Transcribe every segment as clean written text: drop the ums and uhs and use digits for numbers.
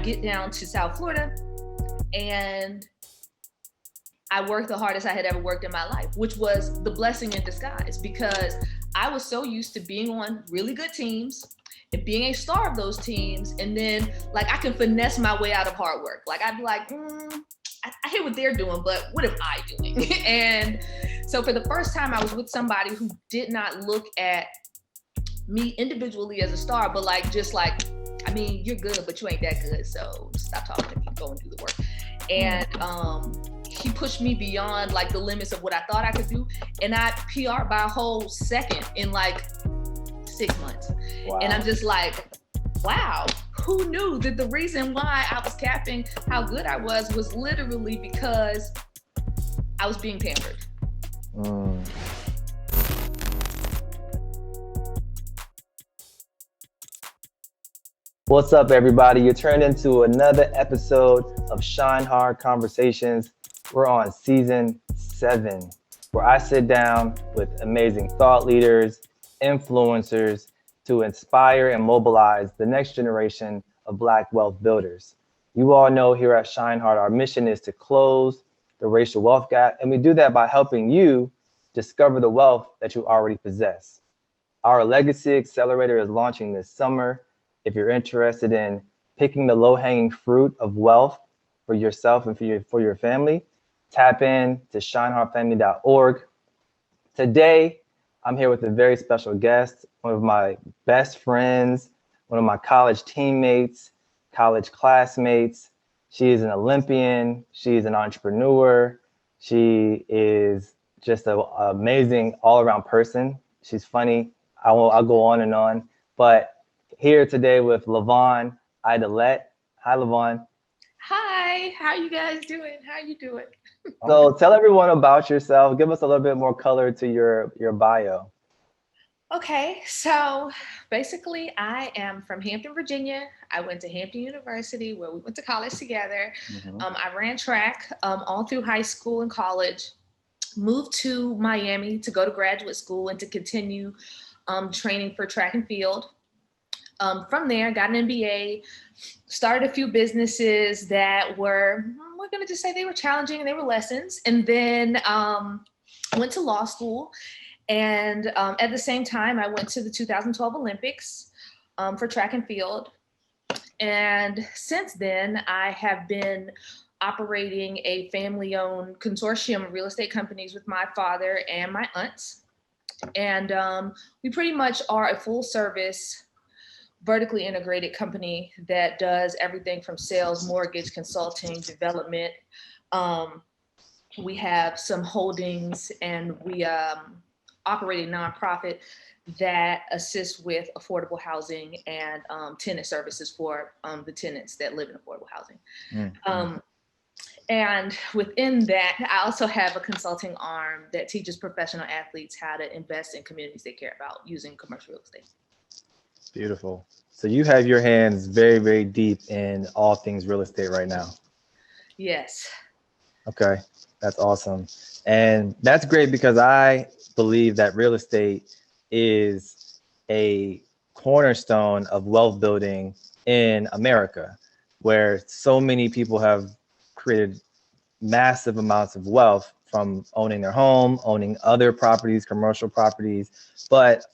get down to South Florida, and I worked the hardest I had ever worked in my life, which was the blessing in disguise, because I was so used to being on really good teams and being a star of those teams. And then like I can finesse my way out of hard work. Like I'd be like, I hear what they're doing, but what am I doing? And so for the first time, I was with somebody who did not look at me individually as a star, but like, just like, I mean, you're good, but you ain't that good. So stop talking to me, go and do the work. And he pushed me beyond like the limits of what I thought I could do. And I PR'd by a whole second in like 6 months. Wow. And I'm just like, wow, who knew that the reason why I was capping how good I was literally because I was being pampered. What's up, everybody? You're turned into another episode of ShineHard Conversations. We're on season 7, where I sit down with amazing thought leaders, influencers to inspire and mobilize the next generation of Black wealth builders. You all know here at ShineHard, our mission is to close the racial wealth gap, and we do that by helping you discover the wealth that you already possess. Our Legacy Accelerator is launching this summer. If you're interested in picking the low-hanging fruit of wealth for yourself and for your family, tap in to shinehardfamily.org. Today, I'm here with a very special guest, one of my best friends, one of my college teammates, college classmates. She is an Olympian. She's an entrepreneur. She is just an amazing all-around person. She's funny. I'll go on and on, but here today with LaVonne Idlette. Hi, LaVonne. Hi, how you guys doing? How you doing? So tell everyone about yourself. Give us a little bit more color to your bio. Okay, so basically I am from Hampton, Virginia. I went to Hampton University where we went to college together. I ran track all through high school and college, moved to Miami to go to graduate school and to continue training for track and field. From there, got an MBA, started a few businesses that we're going to just say they were challenging and they were lessons. And then went to law school. And at the same time, I went to the 2012 Olympics for track and field. And since then, I have been operating a family-owned consortium of real estate companies with my father and my aunts. And we pretty much are a full-service vertically integrated company that does everything from sales, mortgage, consulting, development. We have some holdings, and we operate a nonprofit that assists with affordable housing and tenant services for the tenants that live in affordable housing. And within that, I also have a consulting arm that teaches professional athletes how to invest in communities they care about using commercial real estate. Beautiful. So you have your hands very, very deep in all things real estate right now. Yes. Okay, that's awesome. And that's great because I believe that real estate is a cornerstone of wealth building in America, where so many people have created massive amounts of wealth from owning their home, owning other properties, commercial properties, but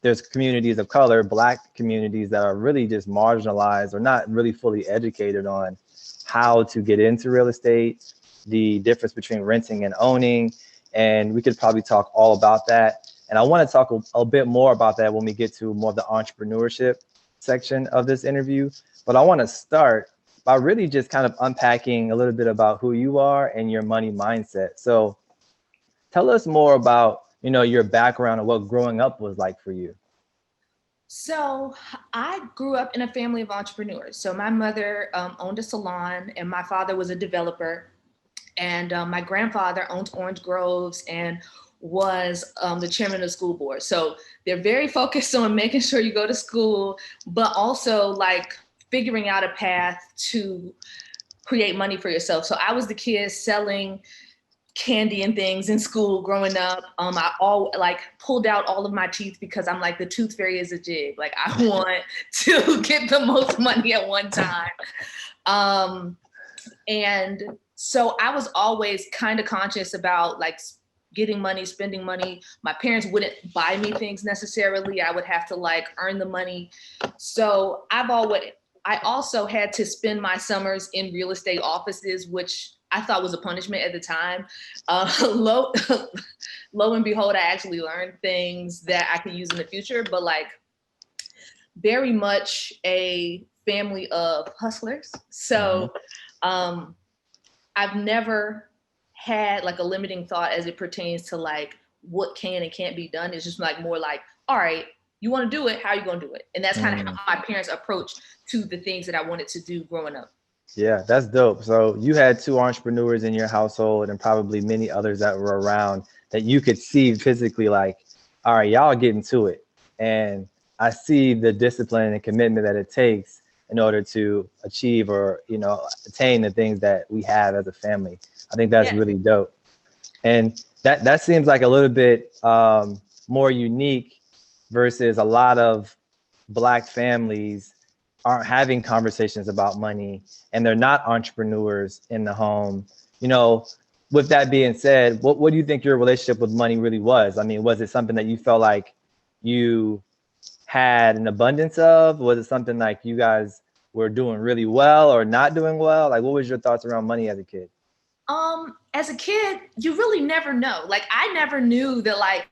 there's communities of color, Black communities that are really just marginalized or not really fully educated on how to get into real estate, the difference between renting and owning. And we could probably talk all about that. And I want to talk a bit more about that when we get to more of the entrepreneurship section of this interview. But I want to start by really just kind of unpacking a little bit about who you are and your money mindset. So tell us more about your background and what growing up was like for you. So I grew up in a family of entrepreneurs. So my mother owned a salon and my father was a developer. And my grandfather owned orange groves and was the chairman of the school board. So they're very focused on making sure you go to school, but also like figuring out a path to create money for yourself. So I was the kid selling candy and things in school growing up. I all like pulled out all of my teeth because I'm like the tooth fairy is a jig. Like I want to get the most money at one time. And so I was always kind of conscious about like getting money, spending money. My parents wouldn't buy me things necessarily. I would have to like earn the money. So I also had to spend my summers in real estate offices, which I thought was a punishment at the time. Lo and behold, I actually learned things that I could use in the future, but like very much a family of hustlers. So I've never had like a limiting thought as it pertains to like what can and can't be done. It's just like more like, all right, you want to do it, how are you going to do it? And that's kind of how my parents approached to the things that I wanted to do growing up. Yeah, that's dope. So you had two entrepreneurs in your household and probably many others that were around that you could see physically like, all right, y'all getting to it. And I see the discipline and commitment that it takes in order to achieve or, you know, attain the things that we have as a family. I think that's really dope. And that seems like a little bit more unique versus a lot of Black families aren't having conversations about money and they're not entrepreneurs in the home. You know, with that being said, what do you think your relationship with money really was? I mean, was it something that you felt like you had an abundance of? Was it something like you guys were doing really well or not doing well? Like, what was your thoughts around money as a kid? As a kid, you really never know. Like, I never knew that like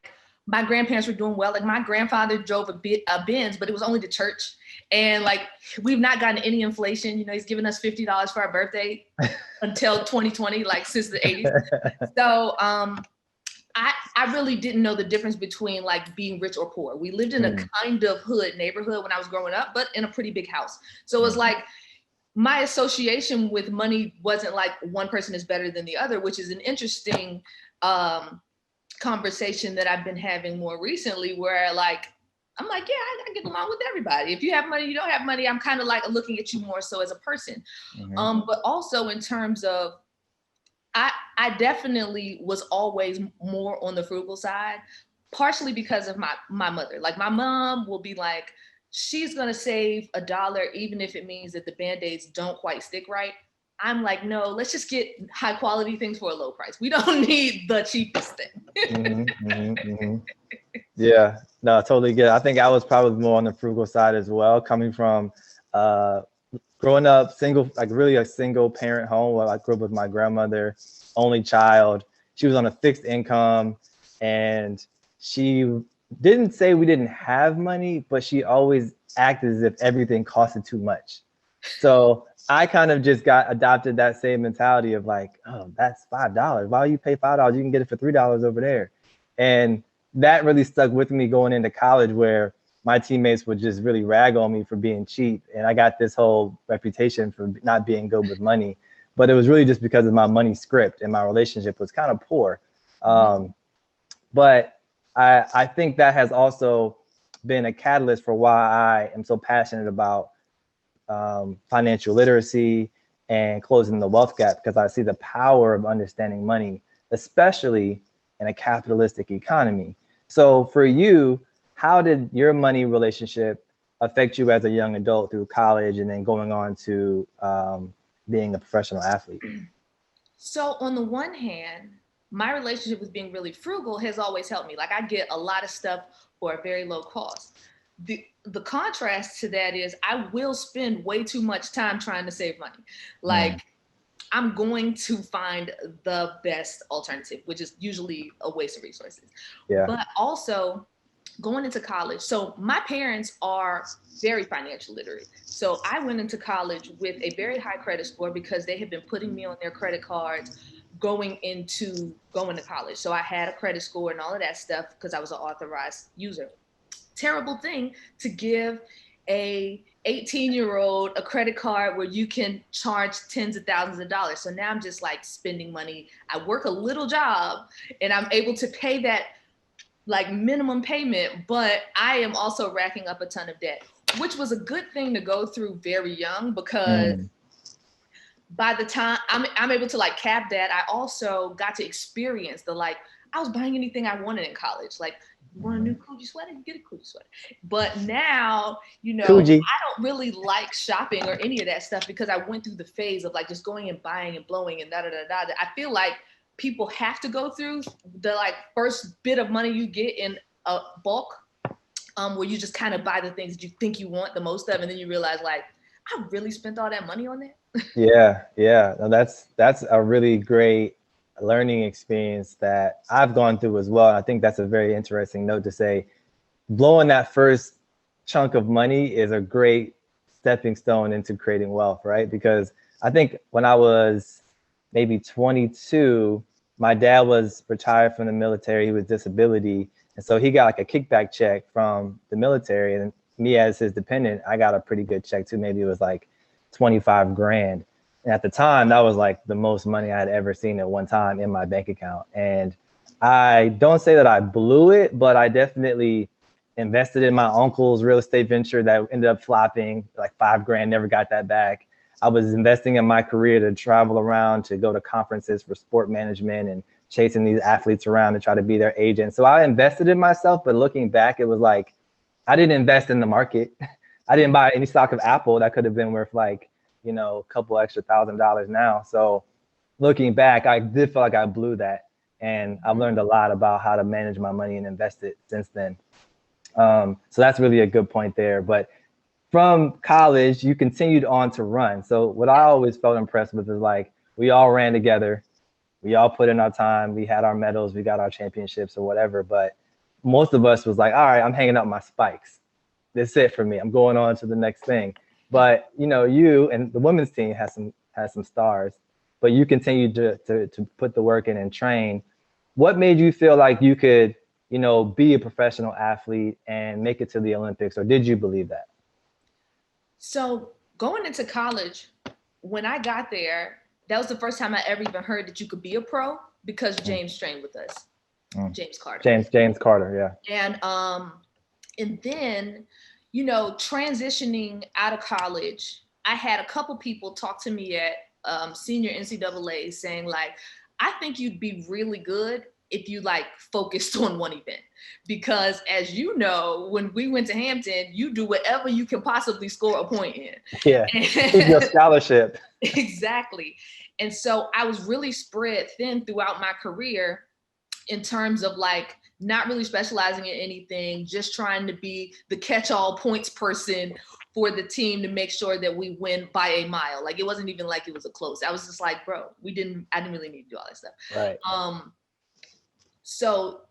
my grandparents were doing well. Like my grandfather drove a Benz, but it was only to church. And like, we've not gotten any inflation. You know, he's given us $50 for our birthday until 2020, like since the 80s. So I really didn't know the difference between like being rich or poor. We lived in a kind of hood neighborhood when I was growing up, but in a pretty big house. So it was like, my association with money wasn't like one person is better than the other, which is an interesting conversation that I've been having more recently where like, I'm like, yeah, I get along with everybody. If you have money, you don't have money. I'm kind of like looking at you more so as a person. But also in terms of, I definitely was always more on the frugal side, partially because of my mother. Like my mom will be like, she's gonna save $1 even if it means that the Band-Aids don't quite stick right. I'm like, no, let's just get high quality things for a low price. We don't need the cheapest thing. Yeah, no, totally get it. I think I was probably more on the frugal side as well, coming from growing up single, like really a single parent home where I grew up with my grandmother, only child. She was on a fixed income and she didn't say we didn't have money, but she always acted as if everything costed too much. So I kind of just adopted that same mentality of like, oh, that's $5. Why do you pay $5? You can get it for $3 over there. And that really stuck with me going into college where my teammates would just really rag on me for being cheap. And I got this whole reputation for not being good with money, but it was really just because of my money script and my relationship was kind of poor. But I think that has also been a catalyst for why I am so passionate about financial literacy and closing the wealth gap, because I see the power of understanding money, especially in a capitalistic economy. So for you, how did your money relationship affect you as a young adult through college and then going on to being a professional athlete? So on the one hand, my relationship with being really frugal has always helped me. Like I get a lot of stuff for a very low cost. The contrast to that is I will spend way too much time trying to save money. Like I'm going to find the best alternative, which is usually a waste of resources. Yeah. But also going into college. So my parents are very financial literate. So I went into college with a very high credit score because they had been putting me on their credit cards going to college. So I had a credit score and all of that stuff because I was an authorized user. Terrible thing to give a 18-year-old a credit card where you can charge tens of thousands of dollars. So now I'm just like spending money. I work a little job and I'm able to pay that like minimum payment, but I am also racking up a ton of debt, which was a good thing to go through very young because by the time I'm able to like cap that, I also got to experience the like, I was buying anything I wanted in college. Like You want a new Coogee sweater? You get a Coogee sweater. But now, Coogee. I don't really like shopping or any of that stuff because I went through the phase of like just going and buying and blowing and da-da-da-da. I feel like people have to go through the like first bit of money you get in a bulk, where you just kind of buy the things that you think you want the most of, and then you realize like, I really spent all that money on that. Yeah. No, that's a really great learning experience that I've gone through as well. I think that's a very interesting note to say. Blowing that first chunk of money is a great stepping stone into creating wealth, right? Because I think when I was maybe 22, my dad was retired from the military. He was disability. And so he got like a kickback check from the military. And me as his dependent, I got a pretty good check too. Maybe it was like 25 grand. And at the time, that was like the most money I had ever seen at one time in my bank account. And I don't say that I blew it, but I definitely invested in my uncle's real estate venture that ended up flopping like 5 grand, never got that back. I was investing in my career to travel around, to go to conferences for sport management and chasing these athletes around to try to be their agent. So I invested in myself, but looking back, it was like, I didn't invest in the market. I didn't buy any stock of Apple that could have been worth like, a couple extra $1,000 now. So looking back, I did feel like I blew that. And I've learned a lot about how to manage my money and invest it since then. So that's really a good point there. But from college, you continued on to run. So what I always felt impressed with is like, we all ran together. We all put in our time. We had our medals. We got our championships or whatever. But most of us was like, all right, I'm hanging up my spikes. That's it for me. I'm going on to the next thing. But, you and the women's team has some stars, but you continued to put the work in and train. What made you feel like you could, be a professional athlete and make it to the Olympics, or did you believe that? So going into college, when I got there, that was the first time I ever even heard that you could be a pro because James trained with us. James Carter. James Carter, yeah. And then, transitioning out of college, I had a couple people talk to me at senior NCAA saying like, I think you'd be really good if you like focused on one event, because as you know, when we went to Hampton, you do whatever you can possibly score a point in. Yeah, keep your scholarship. Exactly. And so I was really spread thin throughout my career in terms of like not really specializing in anything, just trying to be the catch-all points person for the team to make sure that we win by a mile. Like it wasn't even like it was a close. I was just like, bro, I didn't really need to do all that stuff. Right. So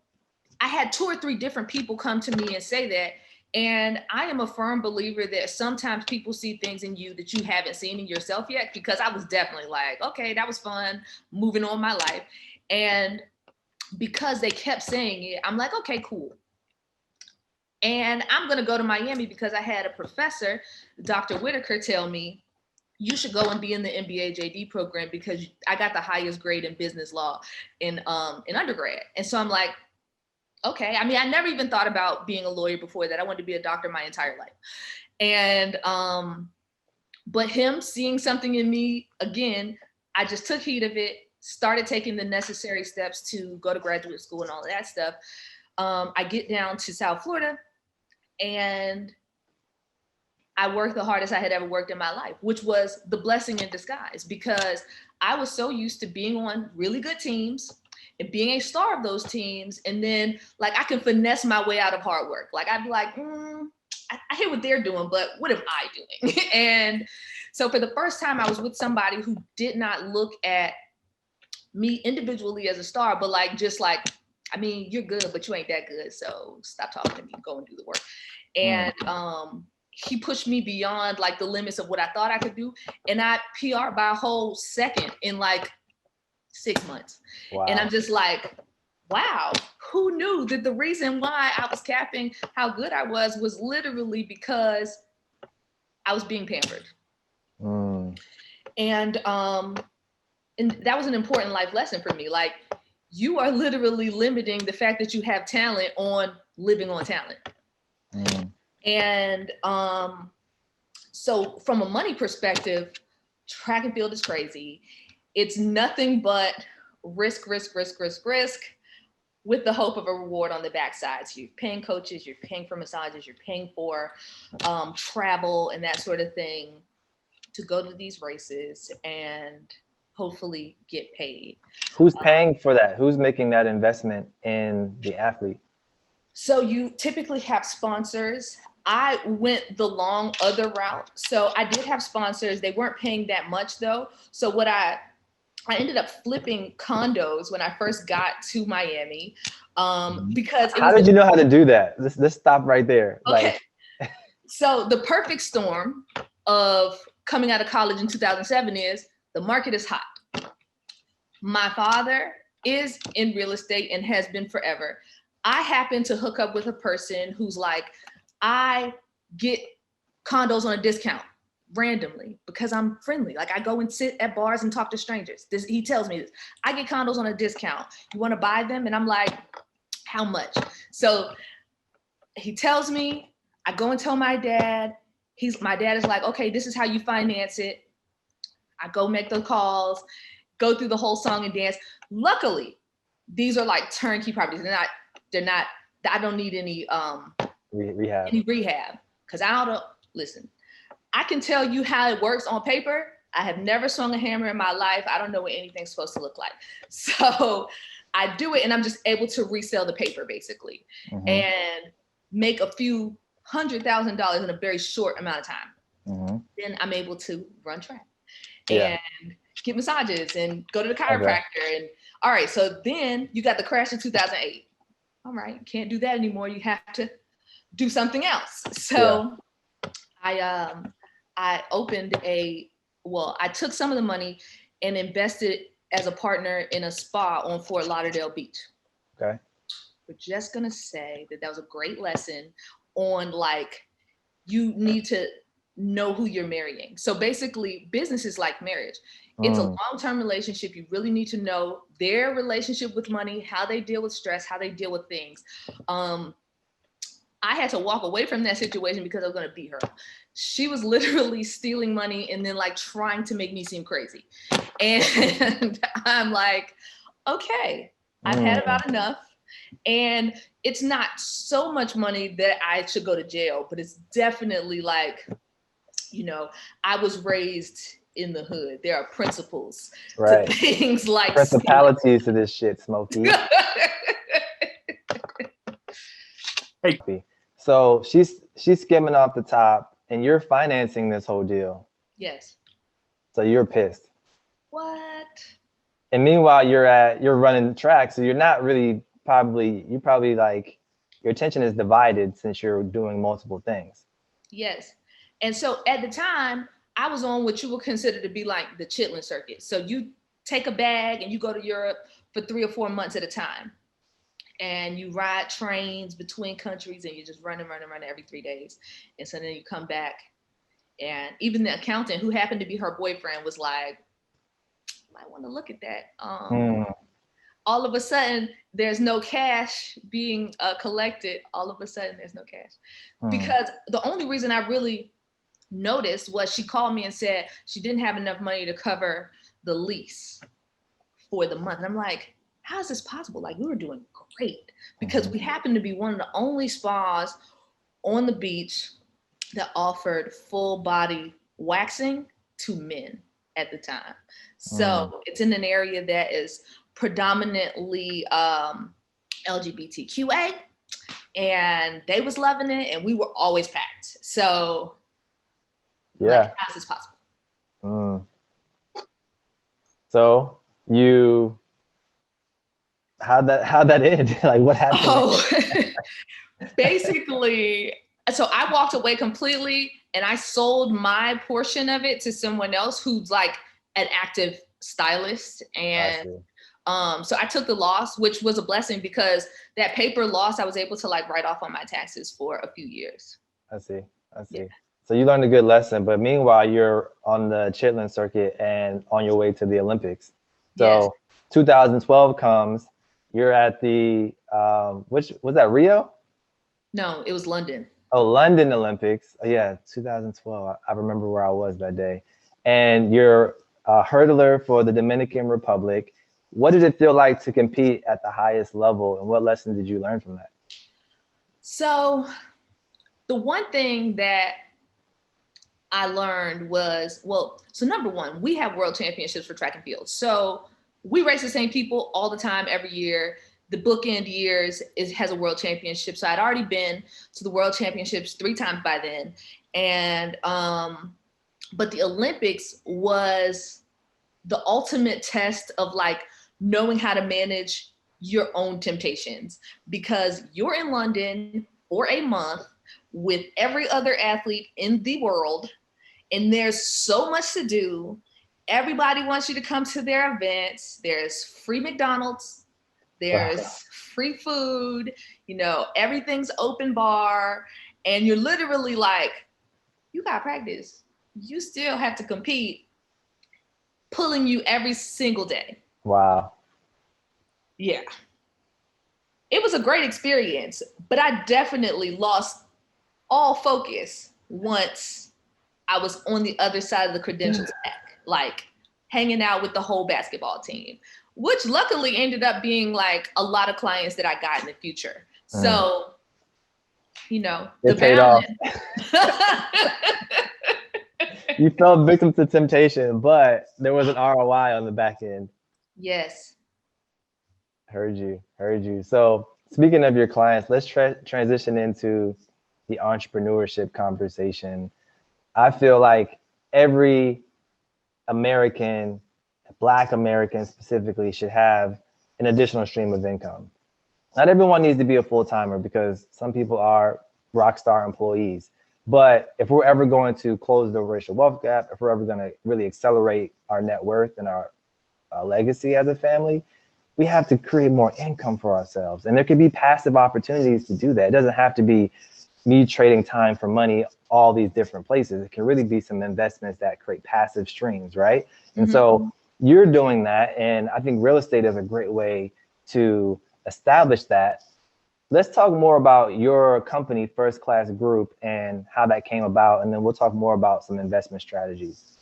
I had 2 or 3 different people come to me and say that. And I am a firm believer that sometimes people see things in you that you haven't seen in yourself yet, because I was definitely like, okay, that was fun, moving on my life. And because they kept saying it, I'm like, okay, cool. And I'm going to go to Miami because I had a professor, Dr. Whitaker, tell me, you should go and be in the MBA JD program because I got the highest grade in business law in undergrad. And so I'm like, okay. I mean, I never even thought about being a lawyer before that. I wanted to be a doctor my entire life. And, but him seeing something in me, again, I just took heed of it, started taking the necessary steps to go to graduate school and all of that stuff. I get down to South Florida and I worked the hardest I had ever worked in my life, which was the blessing in disguise, because I was so used to being on really good teams and being a star of those teams. And then like, I can finesse my way out of hard work. Like I'd be like, I hear what they're doing, but what am I doing? And so for the first time, I was with somebody who did not look at me individually as a star, but like, just like, I mean, you're good, but you ain't that good. So stop talking to me, go and do the work. And he pushed me beyond like the limits of what I thought I could do. And I PR'd by a whole second in like 6 months. Wow. And I'm just like, wow, who knew that the reason why I was capping how good I was literally because I was being pampered. And that was an important life lesson for me. Like, you are literally limiting the fact that you have talent on living on talent. And so from a money perspective, track and field is crazy. It's nothing but risk. with the hope of a reward on the backside. So you're paying coaches, you're paying for massages, you're paying for travel and that sort of thing to go to these races and hopefully get paid. Who's paying for that? Who's making that investment in the athlete? So you typically have sponsors. I went the long other route. So I did have sponsors. They weren't paying that much though. So what I ended up flipping condos when I first got to Miami because how did you know how to do that? Let's stop right there. Okay. So the perfect storm of coming out of college in 2007 is the market is hot. My father is in real estate and has been forever. I happen to hook up with a person who's like, I get condos on a discount randomly because I'm friendly. Like I go and sit at bars and talk to strangers. He tells me this. I get condos on a discount. You want to buy them? And I'm like, how much? So he tells me, I go and tell my dad. My dad is like, okay, this is how you finance it. I go make the calls, go through the whole song and dance. Luckily, these are like turnkey properties. They're not, I don't need any rehab. Because listen, I can tell you how it works on paper. I have never swung a hammer in my life. I don't know what anything's supposed to look like. So I do it and I'm just able to resell the paper basically and make a few $100,000 in a very short amount of time. Then I'm able to run track and get massages and go to the chiropractor. And all right, so then you got the crash in 2008. All right, can't do that anymore. You have to do something else. So I opened I took some of the money and invested as a partner in a spa on Fort Lauderdale Beach. Okay. We're just gonna say that was a great lesson on like, you need to know who you're marrying. So basically business is like marriage. It's a long-term relationship. You really need to know their relationship with money, how they deal with stress, how they deal with things. I had to walk away from that situation because I was going to beat her. She was literally stealing money and then like trying to make me seem crazy. And I'm like, okay, I've had about enough. And it's not so much money that I should go to jail, but it's definitely like, I was raised in the hood. There are principles to things like principalities to this shit, Smokey. Hey. So she's skimming off the top and you're financing this whole deal. Yes. So you're pissed. What? And meanwhile you're running track. So you're not really you probably like your attention is divided since you're doing multiple things. Yes. And so at the time I was on what you would consider to be like the Chitlin Circuit. So you take a bag and you go to Europe for 3 or 4 months at a time. And you ride trains between countries and you just running every 3 days. And so then you come back and even the accountant who happened to be her boyfriend was like, I want to look at that. All of a sudden there's no cash being collected. All of a sudden there's no cash. Because the only reason I really noticed was she called me and said she didn't have enough money to cover the lease for the month. And I'm like, how is this possible? Like we were doing great because we happened to be one of the only spas on the beach that offered full body waxing to men at the time. So it's in an area that is predominantly LGBTQA and they was loving it and we were always packed. So like, how's this possible? So how'd that end? Like what happened? Basically, so I walked away completely and I sold my portion of it to someone else who's like an active stylist. And so I took the loss, which was a blessing because that paper loss, I was able to like write off on my taxes for a few years. I see. Yeah. So you learned a good lesson, but meanwhile, you're on the Chitlin Circuit and on your way to the Olympics. So 2012 comes, you're at the, which was that Rio? No, it was London. Oh, London Olympics. Oh, yeah, 2012. I remember where I was that day. And you're a hurdler for the Dominican Republic. what did it feel like to compete at the highest level, and what lessons did you learn from that? So the one thing that I learned was, so number one, we have world championships for track and field. So we race the same people all the time, every year. The bookend years has a world championship. So I'd already been to the world championships 3 times by then. And, but the Olympics was the ultimate test of like knowing how to manage your own temptations, because you're in London for a month with every other athlete in the world, and there's so much to do. Everybody wants you to come to their events. There's free McDonald's, there's free food, you know, everything's open bar, and you're literally like, you got practice. You still have to compete, pulling you every single day. Wow. Yeah. It was a great experience, but I definitely lost all focus once I was on the other side of the credentials stack, like hanging out with the whole basketball team, which luckily ended up being like a lot of clients that I got in the future. So, you know, it paid off. You fell victim to temptation, but there was an ROI on the back end. Yes. Heard you. So speaking of your clients, let's transition into the entrepreneurship conversation. I feel like every American, Black American specifically, should have an additional stream of income. Not everyone needs to be a full-timer, because some people are rock star employees. But if we're ever going to close the racial wealth gap, if we're ever going to really accelerate our net worth and our legacy as a family, we have to create more income for ourselves. And there could be passive opportunities to do that. It doesn't have to be me trading time for money all these different places. It can really be some investments that create passive streams, right? And so you're doing that. And I think real estate is a great way to establish that. Let's talk more about your company, First Class Group, and how that came about. And then we'll talk more about some investment strategies.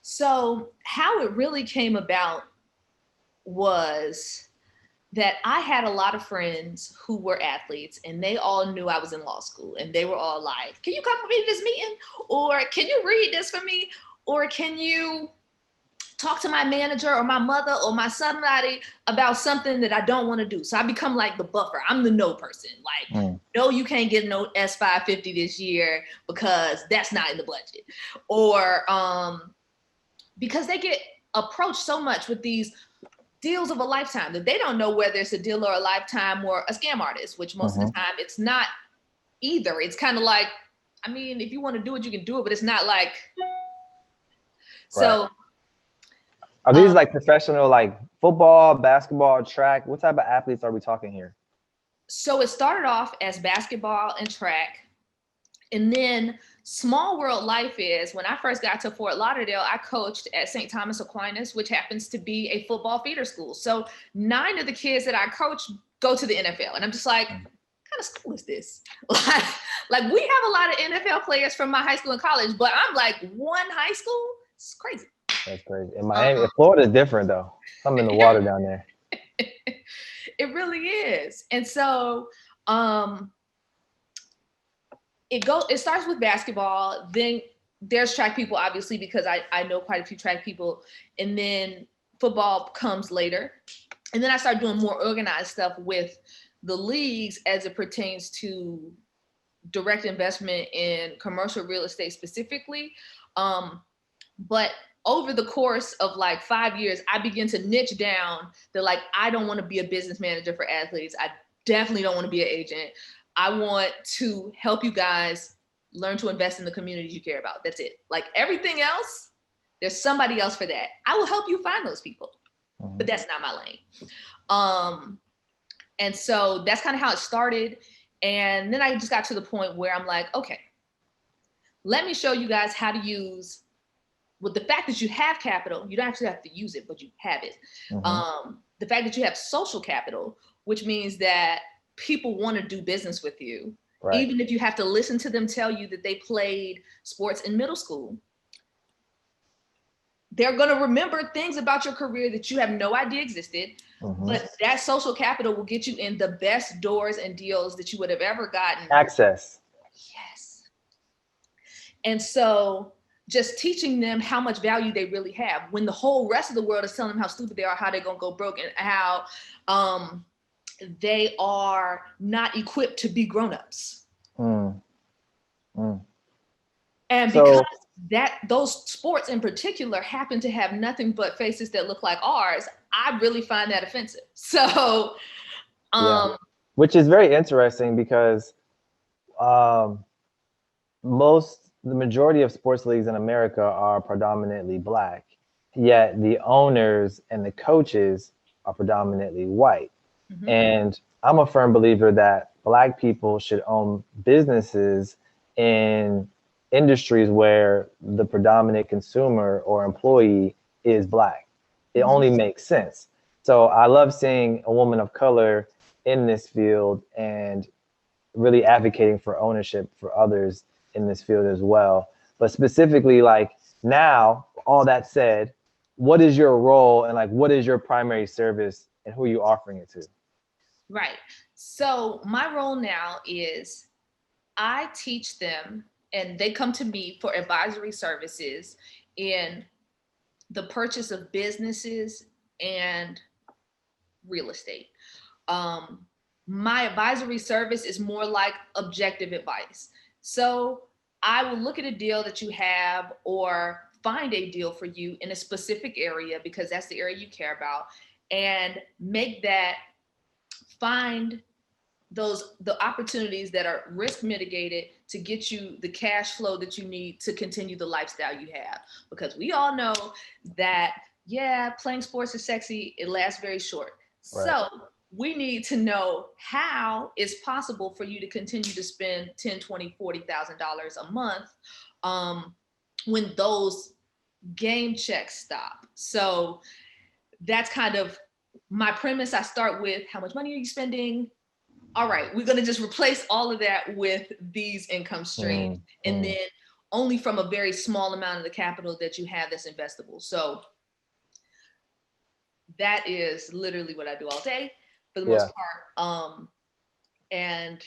So how it really came about was that I had a lot of friends who were athletes, and they all knew I was in law school, and they were all like, can you come with me to this meeting? Or can you read this for me? Or can you talk to my manager or my mother or my somebody about something that I don't want to do? So I become like the buffer. I'm the no person. Like, no, you can't get no S550 this year because that's not in the budget. Or because they get approached so much with these deals of a lifetime that they don't know whether it's a deal or a lifetime or a scam artist, which most of the time it's not either. It's kind of like, I mean, if you want to do it, you can do it, but it's not like, so. Are these like professional, like football, basketball, track? What type of athletes are we talking here? So it started off as basketball and track. And then small world life is, when I first got to Fort Lauderdale, I coached at St. Thomas Aquinas, which happens to be a football feeder school. So 9 of the kids that I coach go to the NFL. And I'm just like, what kind of school is this? Like we have a lot of NFL players from my high school and college, but I'm like, one high school? It's crazy. That's crazy. In Miami, Florida's different though. Something in the water down there. It really is. And so it starts with basketball, then there's track people, obviously, because I know quite a few track people, and then football comes later. And then I start doing more organized stuff with the leagues as it pertains to direct investment in commercial real estate specifically. But over the course of like 5 years, I begin to niche down that like, I don't want to be a business manager for athletes. I definitely don't want to be an agent. I want to help you guys learn to invest in the communities you care about. That's it. Like everything else, there's somebody else for that. I will help you find those people, but that's not my lane. And so that's kind of how it started. And then I just got to the point where I'm like, okay, let me show you guys how to use, with the fact that you have capital, you don't actually have to use it, but you have it. The fact that you have social capital, which means that people want to do business with you, even if you have to listen to them tell you that they played sports in middle school. they're going to remember things about your career that you have no idea existed. But that social capital will get you in the best doors and deals that you would have ever gotten. Access. Yes. And so just teaching them how much value they really have when the whole rest of the world is telling them how stupid they are, how they're going to go broke, and how they are not equipped to be grown-ups. And because those sports in particular happen to have nothing but faces that look like ours, I really find that offensive. So, which is very interesting because the majority of sports leagues in America are predominantly Black, yet the owners and the coaches are predominantly white. And I'm a firm believer that Black people should own businesses in industries where the predominant consumer or employee is Black. It only makes sense. So I love seeing a woman of color in this field and really advocating for ownership for others in this field as well. But specifically, like now, all that said, what is your role and like what is your primary service and who are you offering it to? Right. So my role now is I teach them, and they come to me for advisory services in the purchase of businesses and real estate. My advisory service is more like objective advice. So I will look at a deal that you have or find a deal for you in a specific area because that's the area you care about, and make that, find the opportunities that are risk mitigated to get you the cash flow that you need to continue the lifestyle you have. Because we all know that, playing sports is sexy, it lasts very short. Right. So we need to know how it's possible for you to continue to spend $10, $20, $40,000 a month when those game checks stop. So that's kind of my premise. I start with, how much money are you spending? All right, we're going to just replace all of that with these income streams. And then only from a very small amount of the capital that you have that's investable. So that is literally what I do all day for the most part. And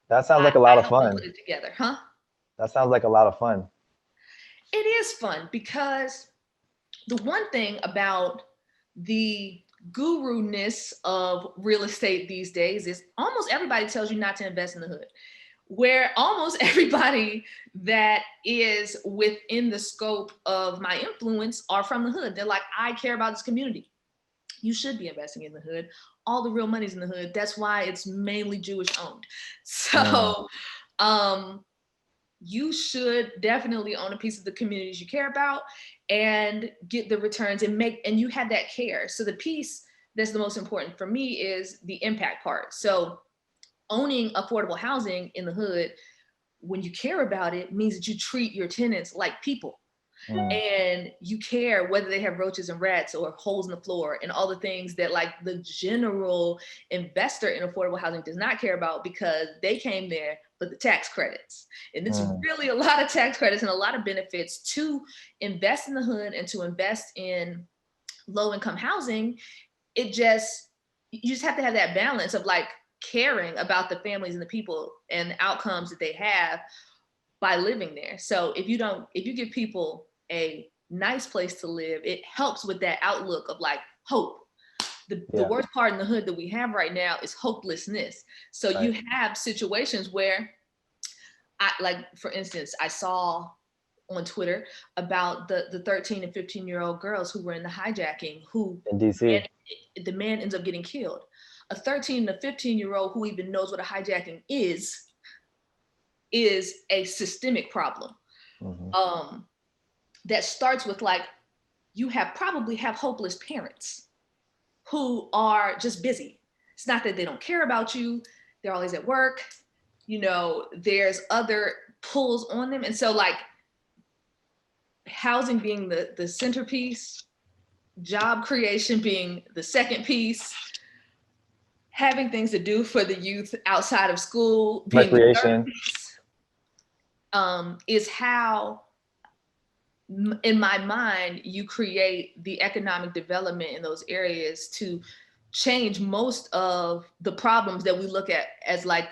that sounds like a lot of fun. Put it together, huh? That sounds like a lot of fun. It is fun because the one thing about the guru-ness of real estate these days is almost everybody tells you not to invest in the hood, where almost everybody that is within the scope of my influence are from the hood. They're like, I care about this community. You should be investing in the hood. All the real money's in the hood. That's why it's mainly Jewish owned. So you should definitely own a piece of the communities you care about and get the returns and you have that care. So the piece that's the most important for me is the impact part. So owning affordable housing in the hood, when you care about it, means that you treat your tenants like people. And you care whether they have roaches and rats or holes in the floor and all the things that like the general investor in affordable housing does not care about, because they came there for the tax credits. And it's really a lot of tax credits and a lot of benefits to invest in the hood and to invest in low income housing. You just have to have that balance of like caring about the families and the people and the outcomes that they have by living there. So if you give people a nice place to live, it helps with that outlook of like hope. The worst part in the hood that we have right now is hopelessness. So you have situations where for instance, I saw on Twitter about the 13 and 15-year-old girls who were in the hijacking, who in DC, the man ends up getting killed. A 13 to 15-year-old who even knows what a hijacking is a systemic problem. That starts with like, you probably have hopeless parents who are just busy. It's not that they don't care about you. They're always at work. There's other pulls on them. And so like housing being the centerpiece, job creation being the second piece, having things to do for the youth outside of school being the third piece, is how in my mind, you create the economic development in those areas to change most of the problems that we look at as like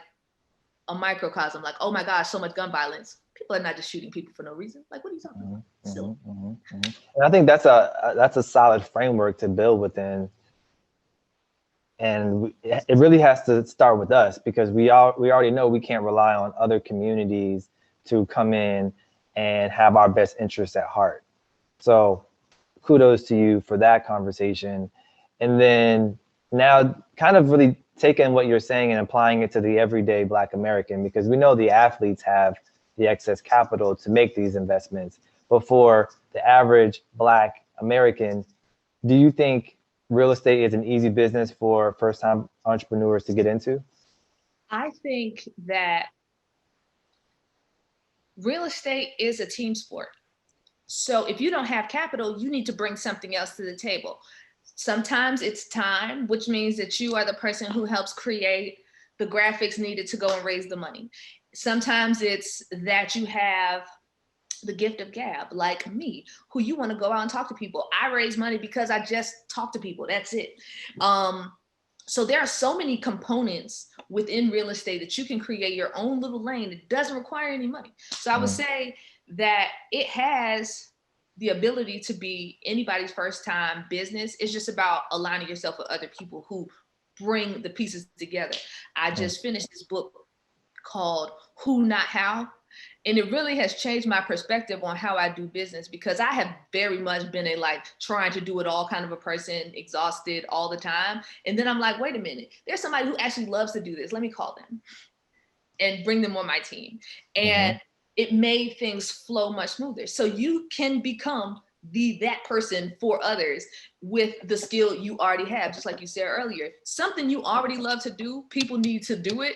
a microcosm. Like, oh my gosh, so much gun violence. People are not just shooting people for no reason. Like, what are you talking about? Silly. And I think that's a solid framework to build within. And it really has to start with us, because we already know we can't rely on other communities to come in and have our best interests at heart. So kudos to you for that conversation. And then now kind of really taking what you're saying and applying it to the everyday Black American, because we know the athletes have the excess capital to make these investments. But for the average Black American, do you think real estate is an easy business for first-time entrepreneurs to get into? I think that real estate is a team sport. So if you don't have capital, you need to bring something else to the table. Sometimes it's time, which means that you are the person who helps create the graphics needed to go and raise the money. Sometimes it's that you have the gift of gab, like me, who you want to go out and talk to people. I raise money because I just talk to people. That's it. So there are so many components within real estate that you can create your own little lane. It doesn't require any money. So I would say that it has the ability to be anybody's first time business. It's just about aligning yourself with other people who bring the pieces together. I just finished this book called Who Not How. And it really has changed my perspective on how I do business, because I have very much been a like trying to do it all kind of a person, exhausted all the time. And then I'm like, wait a minute, there's somebody who actually loves to do this. Let me call them and bring them on my team. And it made things flow much smoother. So you can become that person for others with the skill you already have. Just like you said earlier, something you already love to do, people need to do it,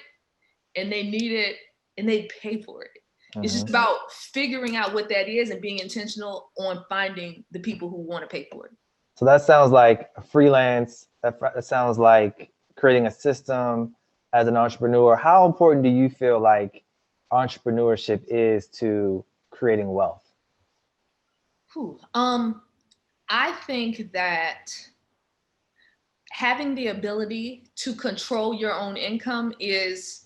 and they need it, and they pay for it. It's just about figuring out what that is and being intentional on finding the people who want to pay for it. So that sounds like a freelance. That sounds like creating a system as an entrepreneur. How important do you feel like entrepreneurship is to creating wealth? I think that having the ability to control your own income is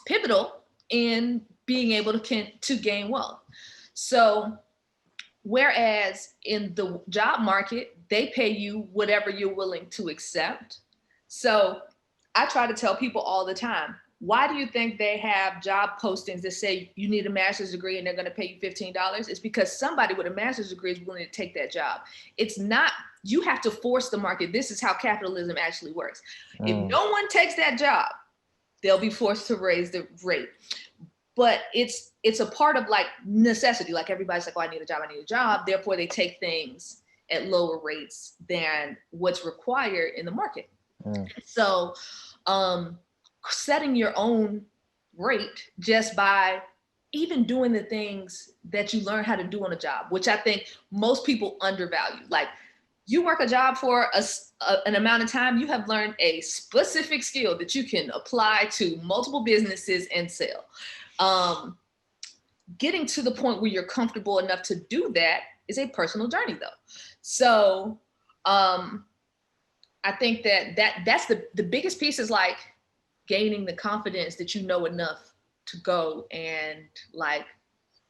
pivotal in being able to gain wealth. So whereas in the job market, they pay you whatever you're willing to accept. So I try to tell people all the time, why do you think they have job postings that say you need a master's degree and they're going to pay you $15? It's because somebody with a master's degree is willing to take that job. It's not, you have to force the market. This is how capitalism actually works. If no one takes that job, they'll be forced to raise the rate. But it's a part of like necessity. Like everybody's like, oh, I need a job. Therefore, they take things at lower rates than what's required in the market. So setting your own rate just by even doing the things that you learn how to do on a job, which I think most people undervalue. Like you work a job for an amount of time, you have learned a specific skill that you can apply to multiple businesses and sell. Getting to the point where you're comfortable enough to do that is a personal journey though. So I think that's the biggest piece is like gaining the confidence that you know enough to go and like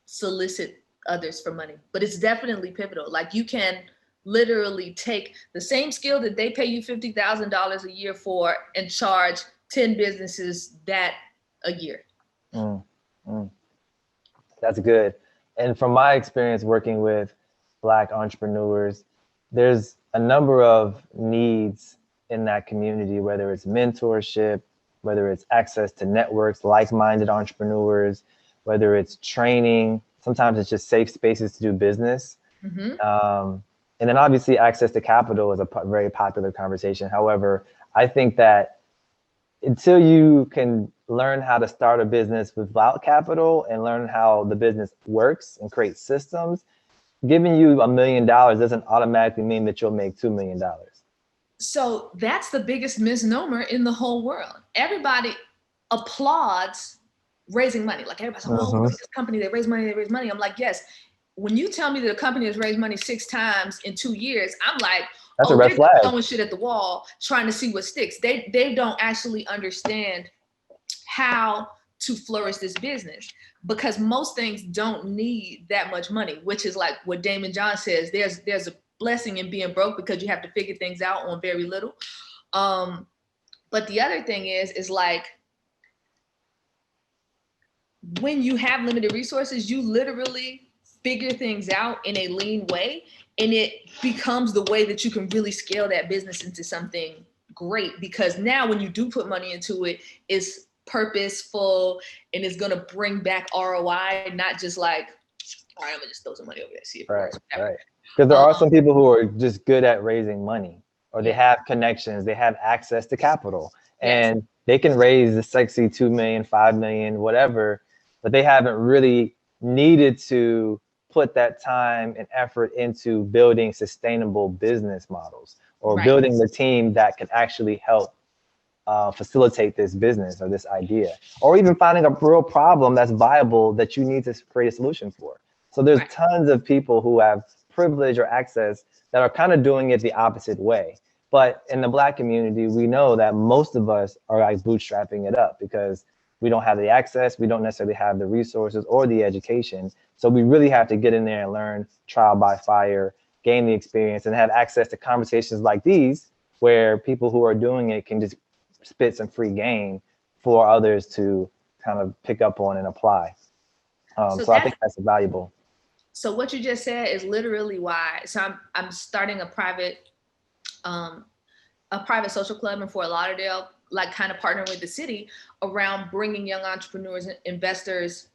solicit others for money. But it's definitely pivotal. Like you can literally take the same skill that they pay you $50,000 a year for and charge 10 businesses that a year. That's good. And from my experience working with Black entrepreneurs, there's a number of needs in that community, whether it's mentorship, whether it's access to networks, like-minded entrepreneurs, whether it's training, sometimes it's just safe spaces to do business. And then obviously access to capital is a very popular conversation. However, I think that until you can learn how to start a business without capital and learn how the business works and create systems, giving you $1 million doesn't automatically mean that you'll make $2 million. So that's the biggest misnomer in the whole world. Everybody applauds raising money. Like everybody's like, oh, look at this company, they raise money. I'm like, yes, when you tell me that a company has raised money 6 times in 2 years, I'm like, That's a oh, red they're flag. throwing shit at the wall, trying to see what sticks. They don't actually understand how to flourish this business, because most things don't need that much money, which is like what Damon John says, there's a blessing in being broke because you have to figure things out on very little. But the other thing is like, when you have limited resources, you literally figure things out in a lean way, and it becomes the way that you can really scale that business into something great. Because now when you do put money into it, it's purposeful and it's going to bring back ROI, not just like, all right, I'm gonna just throw some money over there, see if it works. Right. Because there are some people who are just good at raising money, or they have connections, they have access to capital, and they can raise the sexy 2 million, 5 million, whatever, but they haven't really needed to put that time and effort into building sustainable business models, or building the team that can actually help facilitate this business or this idea, or even finding a real problem that's viable that you need to create a solution for. So there's tons of people who have privilege or access that are kind of doing it the opposite way. But in the Black community, we know that most of us are like bootstrapping it up because we don't have the access, we don't necessarily have the resources or the education. So we really have to get in there and learn trial by fire, gain the experience, and have access to conversations like these, where people who are doing it can just spit some free game for others to kind of pick up on and apply. So I think that's valuable. So what you just said is literally why. So I'm starting a private social club in Fort Lauderdale, like kind of partnering with the city around bringing young entrepreneurs, investors,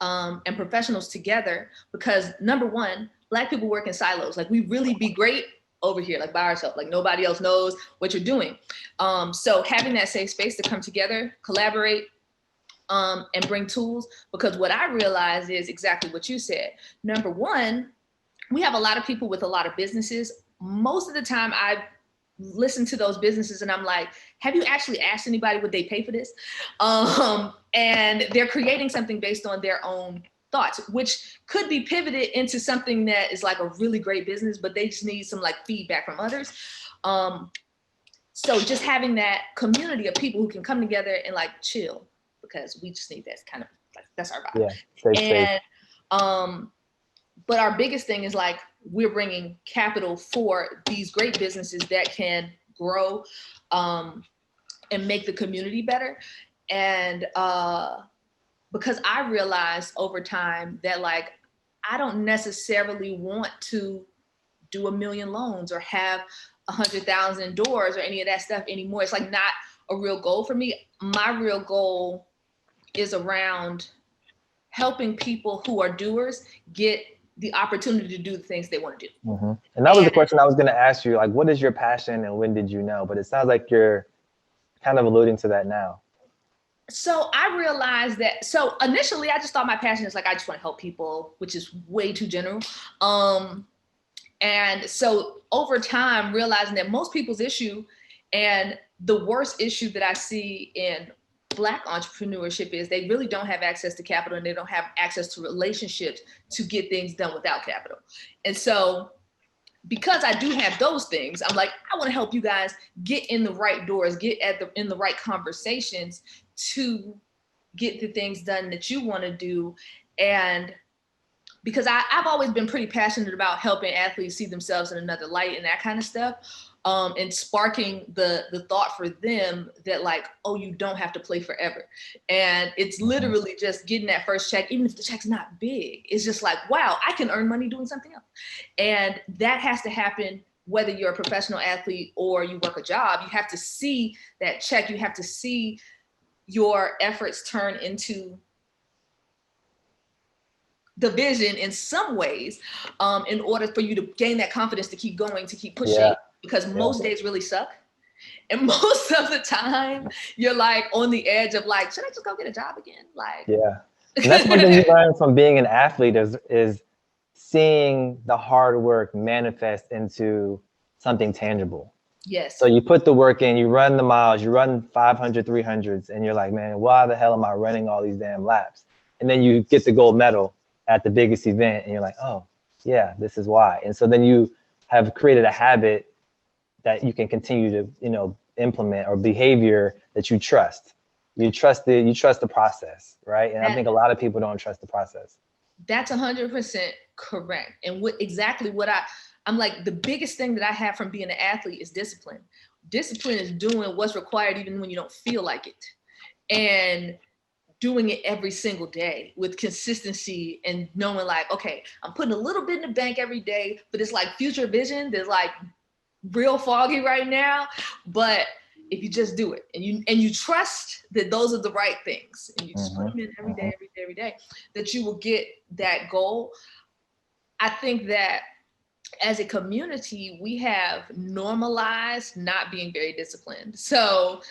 and professionals together. Because number one, Black people work in silos. Like we really be great over here, like by ourselves, like nobody else knows what you're doing. So having that safe space to come together, collaborate, and bring tools, because what I realized is exactly what you said. Number one, we have a lot of people with a lot of businesses. Most of the time I listen to those businesses and I'm like, have you actually asked anybody would they pay for this? And they're creating something based on their own thoughts, which could be pivoted into something that is like a really great business, but they just need some like feedback from others. So just having that community of people who can come together and like chill, because we just need that kind of like, that's our vibe. Yeah, and but our biggest thing is like, we're bringing capital for these great businesses that can grow and make the community better. And because I realized over time that like, I don't necessarily want to do 1 million loans or have 100,000 doors or any of that stuff anymore. It's like not a real goal for me. My real goal is around helping people who are doers get the opportunity to do the things they want to do. Mm-hmm. And that was the question I was going to ask you, like, what is your passion and when did you know? But it sounds like you're kind of alluding to that now. So I realized that, so initially I just thought my passion is like, I just want to help people, which is way too general. And so over time, realizing that most people's issue, and the worst issue that I see in Black entrepreneurship, is they really don't have access to capital and they don't have access to relationships to get things done without capital. And so because I do have those things, I'm like, I want to help you guys get in the right doors, get in the right conversations to get the things done that you want to do. And because I've always been pretty passionate about helping athletes see themselves in another light and that kind of stuff. And sparking the thought for them that like, oh, you don't have to play forever. And it's literally just getting that first check, even if the check's not big, it's just like, wow, I can earn money doing something else. And that has to happen whether you're a professional athlete or you work a job. You have to see that check. You have to see your efforts turn into the vision in some ways, in order for you to gain that confidence to keep going, to keep pushing. Because most days really suck. And most of the time you're like on the edge of like, should I just go get a job again? Like, yeah. And that's one thing you learn from being an athlete is seeing the hard work manifest into something tangible. Yes. So you put the work in, you run the miles, you run 500, 300s, and you're like, man, why the hell am I running all these damn laps? And then you get the gold medal at the biggest event and you're like, oh yeah, this is why. And so then you have created a habit that you can continue to, implement, or behavior that you trust. You trust the process, right? And I think a lot of people don't trust the process. That's 100% correct. And I'm like, the biggest thing that I have from being an athlete is discipline. Discipline is doing what's required even when you don't feel like it, and doing it every single day with consistency, and knowing like, okay, I'm putting a little bit in the bank every day, but it's like future vision that's like real foggy right now. But if you just do it and you trust that those are the right things, and you just put them in every day, that you will get that goal. I think that as a community, we have normalized not being very disciplined. So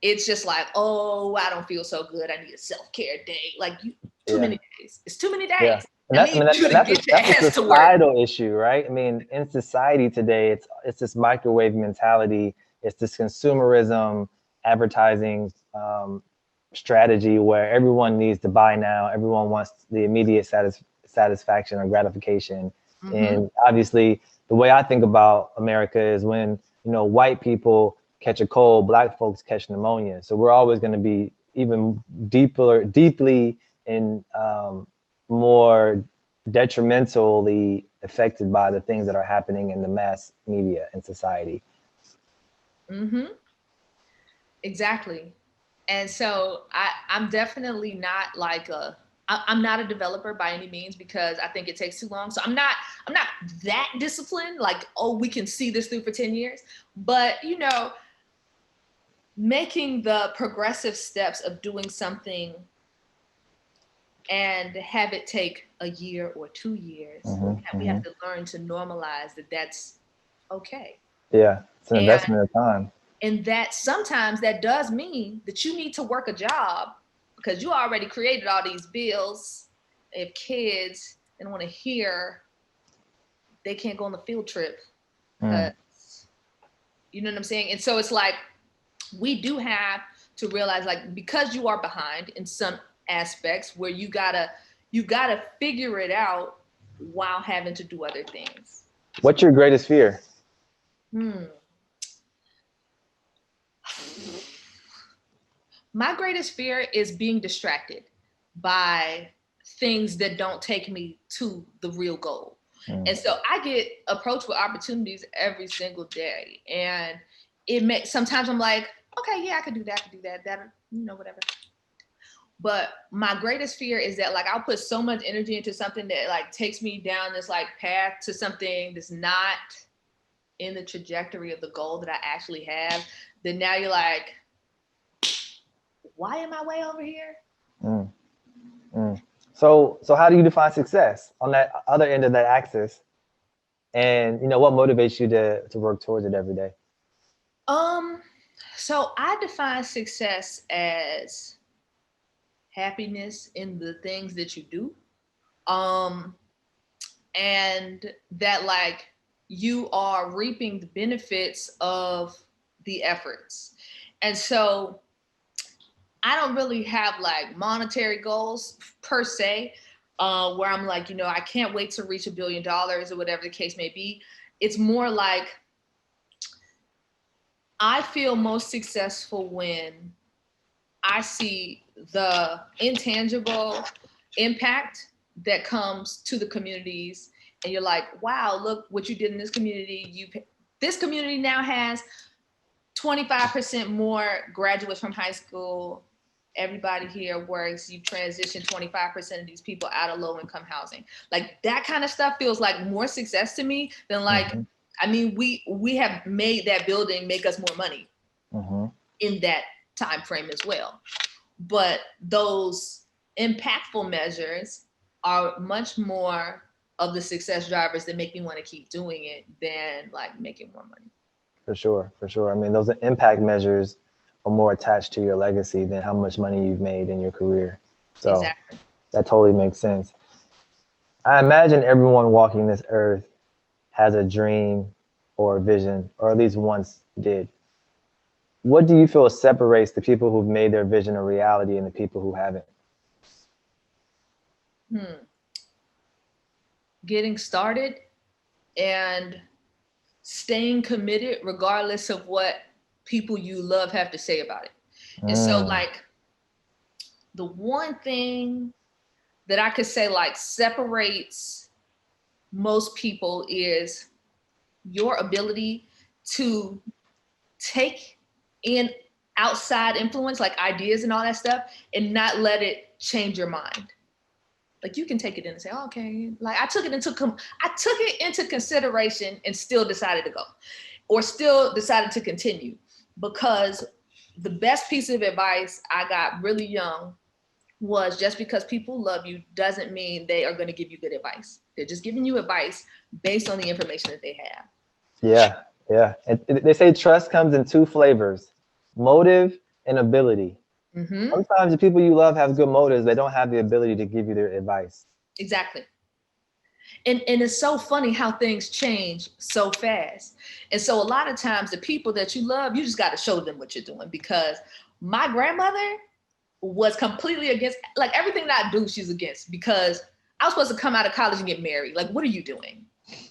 it's just like, oh, I don't feel so good, I need a self-care day. Like, too many days. It's too many days. Yeah. And that's a societal issue, right? I mean, in society today, it's this microwave mentality. It's this consumerism, advertising strategy where everyone needs to buy now. Everyone wants the immediate satisfaction or gratification. And obviously, the way I think about America is when, white people catch a cold, Black folks catch pneumonia. So we're always going to be even deeply and more detrimentally affected by the things that are happening in the mass media and society. Exactly. And so I'm definitely not like I'm not a developer by any means, because I think it takes too long. So I'm not that disciplined, like, oh, we can see this through for 10 years. But, making the progressive steps of doing something and have it take a year or 2 years, we have to learn to normalize that that's okay. Yeah, it's an investment of time. And that sometimes that does mean that you need to work a job because you already created all these bills. They have kids, they don't want to hear they can't go on the field trip. You know what I'm saying? And so it's like, we do have to realize, like, because you are behind in some aspects where you gotta figure it out while having to do other things. What's your greatest fear? My greatest fear is being distracted by things that don't take me to the real goal. And so I get approached with opportunities every single day. And sometimes I'm like, okay, yeah, I could do that, whatever. But my greatest fear is that, like, I'll put so much energy into something that, like, takes me down this, like, path to something that's not in the trajectory of the goal that I actually have. Then now you're like, why am I way over here? So how do you define success on that other end of that axis? And what motivates you to work towards it every day? So I define success as happiness in the things that you do. And that, like, you are reaping the benefits of the efforts. And so I don't really have, like, monetary goals per se, where I'm like, I can't wait to reach $1 billion or whatever the case may be. It's more like, I feel most successful when I see the intangible impact that comes to the communities. And you're like, wow, look what you did in this community. This community now has 25% more graduates from high school. Everybody here works. You transition 25% of these people out of low-income housing. Like, that kind of stuff feels like more success to me than, like, I mean, we have made that building make us more money in that time frame as well. But those impactful measures are much more of the success drivers that make me want to keep doing it than, like, making more money. For sure. I mean, those impact measures are more attached to your legacy than how much money you've made in your career. So exactly. That totally makes sense. I imagine everyone walking this earth has a dream or a vision, or at least once did. What do you feel separates the people who've made their vision a reality and the people who haven't? getting started and staying committed regardless of what people you love have to say about it. And so like the one thing that I could say like separates most people is your ability to take in outside influence, like ideas and all that stuff, and not let it change your mind. Like you can take it in and say, oh, okay, like I took it into consideration and still decided to go, or still decided to continue, because the best piece of advice I got really young was just because people love you doesn't mean they are going to give you good advice. They're just giving you advice based on the information that they have. Yeah, yeah. And they say trust comes in two flavors, motive and ability. Mm-hmm. Sometimes the people you love have good motives. They don't have the ability to give you their advice. Exactly. And it's so funny how things change so fast. And so a lot of times the people that you love, you just got to show them what you're doing, because my grandmother was completely against, like everything that I do, she's against, because I was supposed to come out of college and get married. Like, what are you doing?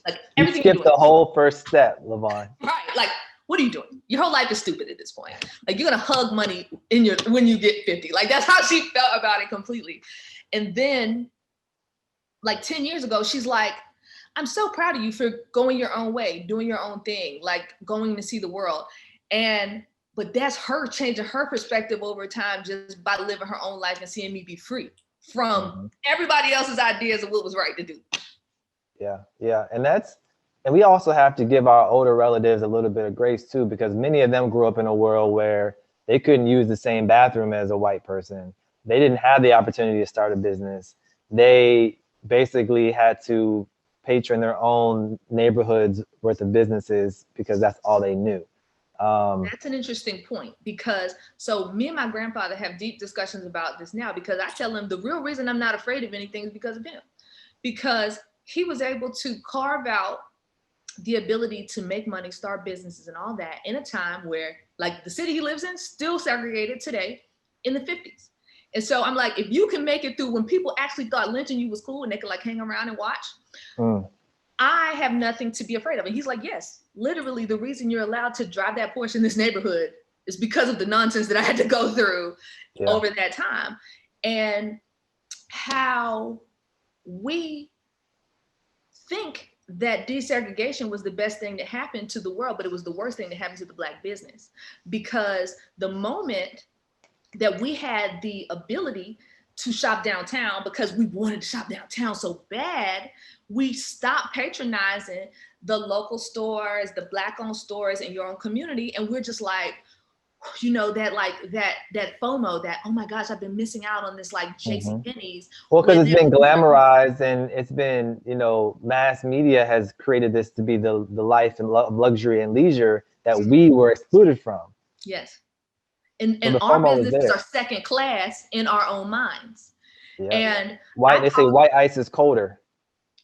Like everything You skipped the whole first step, LaVonne. Right. Like, what are you doing? Your whole life is stupid at this point. Like you're going to hug money when you get 50. Like that's how she felt about it completely. And then like 10 years ago, she's like, I'm so proud of you for going your own way, doing your own thing, like going to see the world. But that's her changing her perspective over time just by living her own life and seeing me be free from everybody else's ideas of what was right to do. Yeah, yeah. And we also have to give our older relatives a little bit of grace too, because many of them grew up in a world where they couldn't use the same bathroom as a white person. They didn't have the opportunity to start a business. They basically had to patron their own neighborhoods worth of businesses because that's all they knew. That's an interesting point, because so me and my grandfather have deep discussions about this now, because I tell him the real reason I'm not afraid of anything is because of him, because he was able to carve out the ability to make money, start businesses and all that in a time where like the city he lives in still segregated today in the 50s. And so I'm like, if you can make it through when people actually thought lynching you was cool and they could like hang around and watch, I have nothing to be afraid of. And he's like, yes, literally the reason you're allowed to drive that Porsche in this neighborhood is because of the nonsense that I had to go through over that time. And how we think that desegregation was the best thing that happened to the world, but it was the worst thing that happened to the Black business, because the moment that we had the ability to shop downtown because we wanted to shop downtown so bad, we stopped patronizing the local stores, the Black-owned stores in your own community. And we're just like, you know, that FOMO, that, oh my gosh, I've been missing out on this like JCPenney's. Well, because it's been glamorized and it's been, you know, mass media has created this to be the life and luxury and leisure that we were excluded from. Yes. And our businesses are second class in our own minds. Yeah. And they say white ice is colder.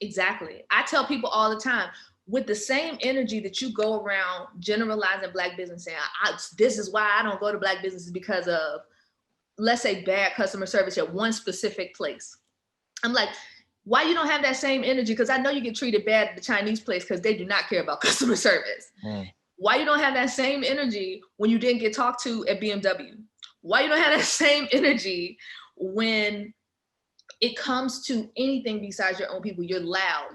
Exactly. I tell people all the time, with the same energy that you go around generalizing Black business, saying, this is why I don't go to Black businesses because of, let's say, bad customer service at one specific place. I'm like, why you don't have that same energy? Because I know you get treated bad at the Chinese place because they do not care about customer service. Why you don't have that same energy when you didn't get talked to at BMW? Why you don't have that same energy when it comes to anything besides your own people? You're loud.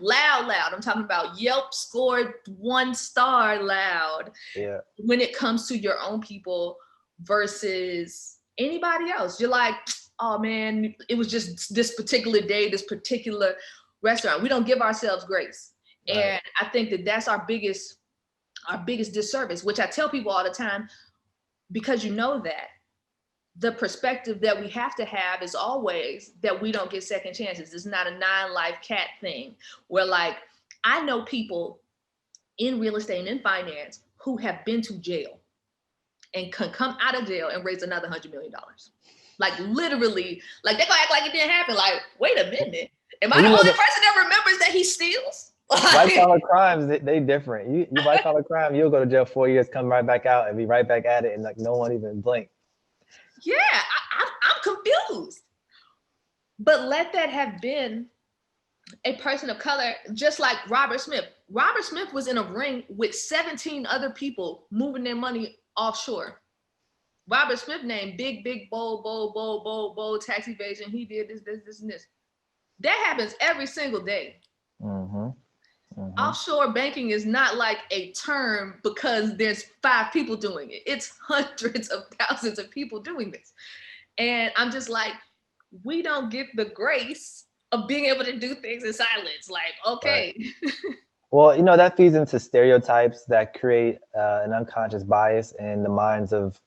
I'm talking about Yelp scored 1 star loud. Yeah. When it comes to your own people versus anybody else, you're like, oh man, it was just this particular day, this particular restaurant. We don't give ourselves grace. Right. And I think that that's our biggest disservice, which I tell people all the time, because you know that the perspective that we have to have is always that we don't get second chances. It's not a 9-life cat thing where, like, I know people in real estate and in finance who have been to jail and can come out of jail and raise another $100 million. Like literally, like they gonna act like it didn't happen. Like, wait a minute. Am I the only person that remembers that he steals? White collar crimes, they different. You white collar crime, you'll go to jail 4 years, come right back out and be right back at it, and like no one even blink. Yeah, I'm confused. But let that have been a person of color, just like Robert Smith. Robert Smith was in a ring with 17 other people moving their money offshore. Robert Smith named big, bold, tax evasion. He did this, and this. That happens every single day. Mm-hmm. Mm-hmm. Offshore banking is not like a term because there's 5 people doing it. It's hundreds of thousands of people doing this. And I'm just like, we don't get the grace of being able to do things in silence. Like, okay. Right. Well, you know, that feeds into stereotypes that create an unconscious bias in the minds of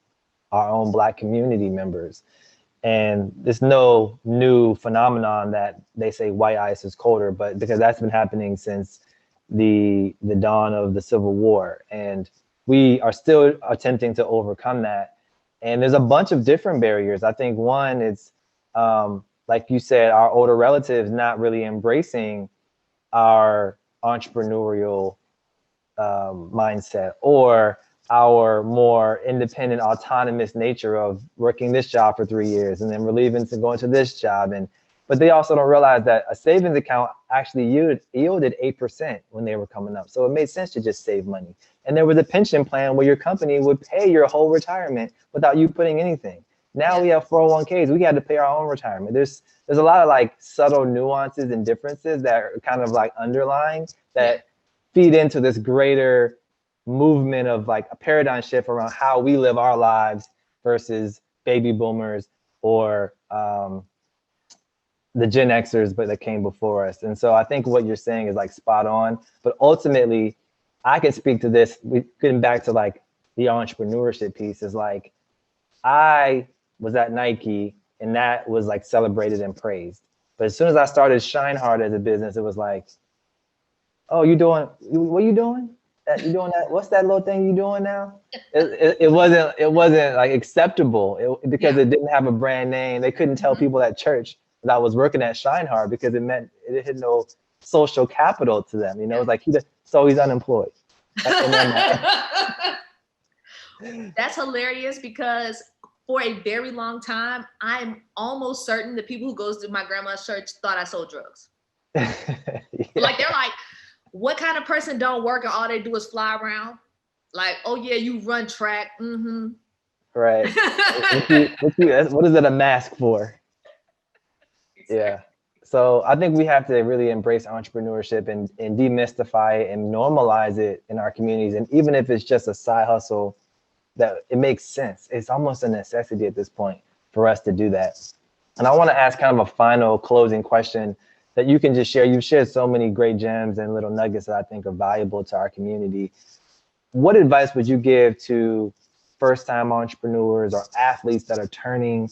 our own Black community members. And it's no new phenomenon that they say white ice is colder, but because that's been happening since the dawn of the Civil War. And we are still attempting to overcome that. And there's a bunch of different barriers. I think one is, like you said, our older relatives not really embracing our entrepreneurial mindset, or our more independent, autonomous nature of working this job for 3 years and then we're leaving to go into this job. But they also don't realize that a savings account actually yielded 8% when they were coming up. So it made sense to just save money. And there was a pension plan where your company would pay your whole retirement without you putting anything. Now we have 401ks. We had to pay our own retirement. There's a lot of like subtle nuances and differences that are kind of like underlying that feed into this greater movement of like a paradigm shift around how we live our lives versus baby boomers or the Gen Xers, but that came before us. And so I think what you're saying is like spot on. But ultimately, I can speak to this. Getting back to like the entrepreneurship piece is like, I was at Nike and that was like celebrated and praised. But as soon as I started ShineHard as a business, it was like, oh, what are you doing? You doing that? What's that little thing you doing now? It wasn't like acceptable because it didn't have a brand name. They couldn't tell people at church that I was working at ShineHard because it meant it had no social capital to them. You know, it's like he's unemployed. That's hilarious because for a very long time, I'm almost certain the people who goes to my grandma's church thought I sold drugs. Like they're like, what kind of person don't work and all they do is fly around? Like, oh yeah, you run track. Mm-hmm. Right. What is it a mask for? Exactly. Yeah. So I think we have to really embrace entrepreneurship and demystify it and normalize it in our communities. And even if it's just a side hustle, that it makes sense. It's almost a necessity at this point for us to do that. And I want to ask kind of a final closing question that you can just share. You've shared so many great gems and little nuggets that I think are valuable to our community. What advice would you give to first-time entrepreneurs or athletes that are turning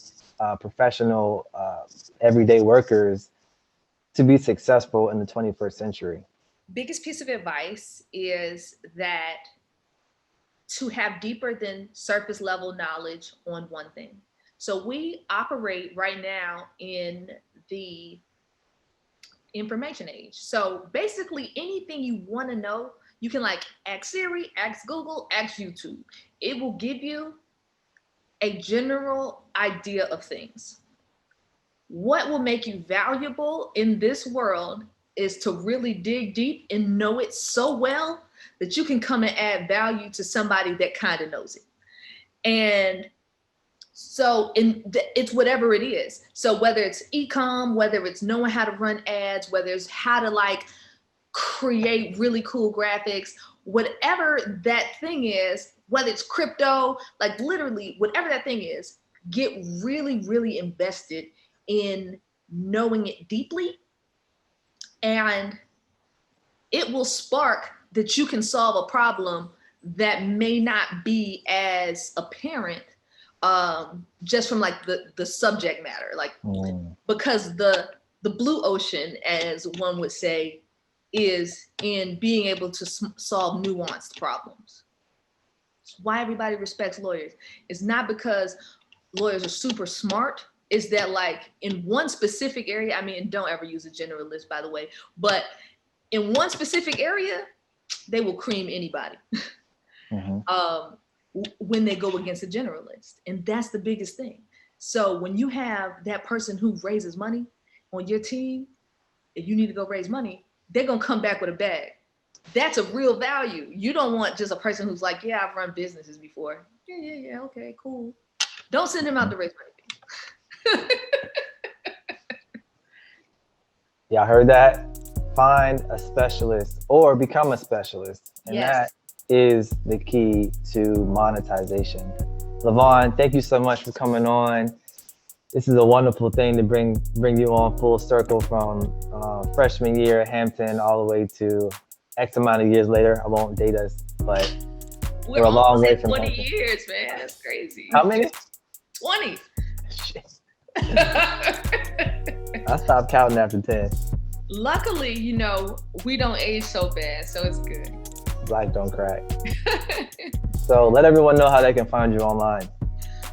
professional everyday workers to be successful in the 21st century? Biggest piece of advice is that to have deeper than surface level knowledge on one thing. So we operate right now in the information age. So basically anything you want to know, you can like ask Siri, ask Google, ask YouTube. It will give you a general idea of things. What will make you valuable in this world is to really dig deep and know it so well that you can come and add value to somebody that kind of knows it. And so it's whatever it is. So whether it's e-com, whether it's knowing how to run ads, whether it's how to like create really cool graphics, whatever that thing is, whether it's crypto, like literally whatever that thing is, get really, really invested in knowing it deeply. And it will spark that you can solve a problem that may not be as apparent just from like the subject matter, like because the blue ocean, as one would say, is in being able to solve nuanced problems. It's why everybody respects lawyers. It's not because lawyers are super smart. It's that like in one specific area, I mean, don't ever use a generalist, by the way, but in one specific area, they will cream anybody. When they go against a generalist. And that's the biggest thing. So when you have that person who raises money on your team, and you need to go raise money, they're going to come back with a bag. That's a real value. You don't want just a person who's like, yeah, I've run businesses before. Yeah, okay, cool. Don't send him out to raise money. Y'all heard that? Find a specialist or become a specialist. And Yes. that is the key to monetization. LaVonne, thank you so much for coming on. This is a wonderful thing to bring you on full circle from freshman year at Hampton all the way to X amount of years later. I won't date us, but We're a long way at from 20 Hampton. years, man. That's crazy. How many? 20. Shit. I stopped counting after 10. Luckily, you know, we don't age so bad, so it's good. Life don't crack. So let everyone know how they can find you online.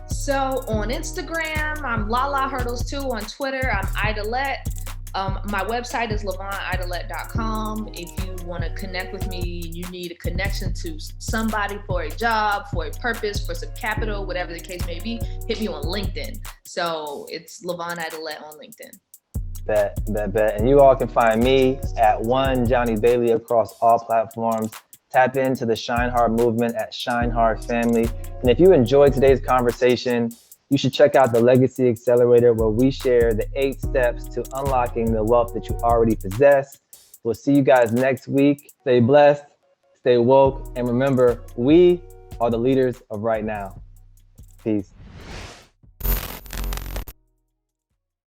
So on Instagram, I'm Lala Hurdles too. On Twitter, I'm Idlette. My website is LaVonneIdlette.com. If you want to connect with me, you need a connection to somebody for a job, for a purpose, for some capital, whatever the case may be, hit me on LinkedIn. So it's LaVonne Idlette on LinkedIn. Bet. And you all can find me at one Johnny Bailey across all platforms. Tap into the ShineHard movement at ShineHard Family. And if you enjoyed today's conversation, you should check out the Legacy Accelerator, where we share the 8 steps to unlocking the wealth that you already possess. We'll see you guys next week. Stay blessed, stay woke, and remember, we are the leaders of right now. Peace.